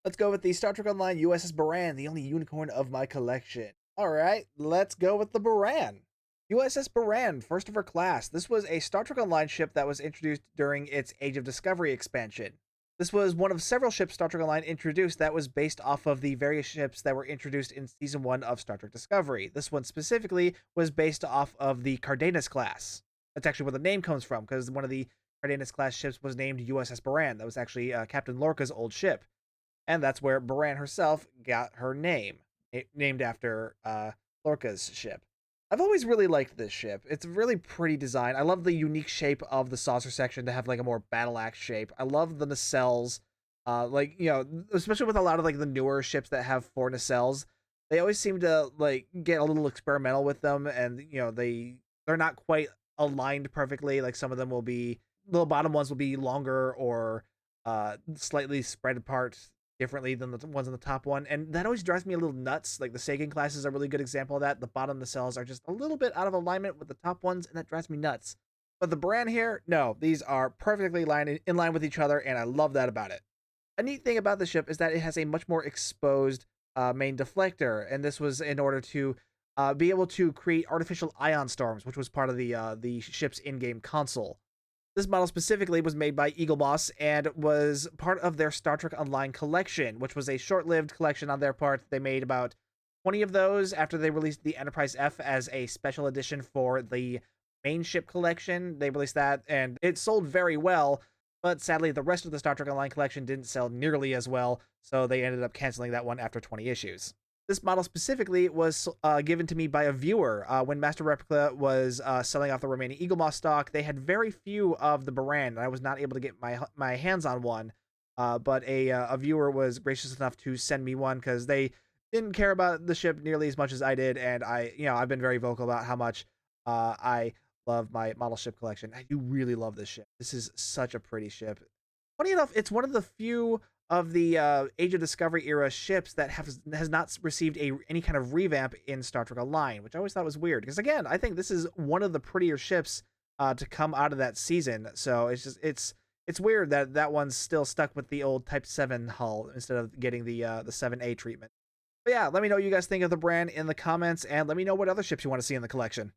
Let's go with the Star Trek Online USS Buran, the only unicorn of my collection. All right, let's go with the Buran. USS Buran, first of her class. This was a Star Trek Online ship that was introduced during its Age of Discovery expansion. This was one of several ships Star Trek Online introduced that was based off of the various ships that were introduced in Season 1 of Star Trek Discovery. This one specifically was based off of the Cardenas class. That's actually where the name comes from, because one of the Cardenas class ships was named USS Buran. That was actually Captain Lorca's old ship, and that's where Buran herself got her name, named after Lorca's ship. I've always really liked this ship. It's a really pretty design. I love the unique shape of the saucer section to have like a more battle axe shape. I love the nacelles, especially with a lot of like the newer ships that have four nacelles. They always seem to like get a little experimental with them, and they're not quite aligned perfectly. Like some of them will be, the bottom ones will be longer or slightly spread apart differently than the ones on the top one, and that always drives me a little nuts. Like the Sagan class is a really good example of that. The bottom nacelles are just a little bit out of alignment with the top ones, and that drives me nuts. But the brand here, no, these are perfectly in line with each other, and I love that about it. A neat thing about the ship is that it has a much more exposed main deflector, and this was in order to be able to create artificial ion storms, which was part of the ship's in-game console. This model specifically was made by Eaglemoss and was part of their Star Trek Online collection, which was a short-lived collection on their part. They made about 20 of those after they released the Enterprise F as a special edition for the main ship collection. They released that, and it sold very well, but sadly, the rest of the Star Trek Online collection didn't sell nearly as well, so they ended up canceling that one after 20 issues. This model specifically was given to me by a viewer. When Master Replica was selling off the remaining Eaglemoss stock, they had very few of the Buran, and I was not able to get my hands on one. But a viewer was gracious enough to send me one because they didn't care about the ship nearly as much as I did, and I've been very vocal about how much I love my model ship collection. I do really love this ship. This is such a pretty ship. Funny enough, it's one of the few of the Age of Discovery era ships that has not received any kind of revamp in Star Trek Online, which I always thought was weird. Because again, I think this is one of the prettier ships to come out of that season. So it's weird that that one's still stuck with the old Type 7 hull instead of getting the 7A treatment. But yeah, let me know what you guys think of the brand in the comments, and let me know what other ships you want to see in the collection.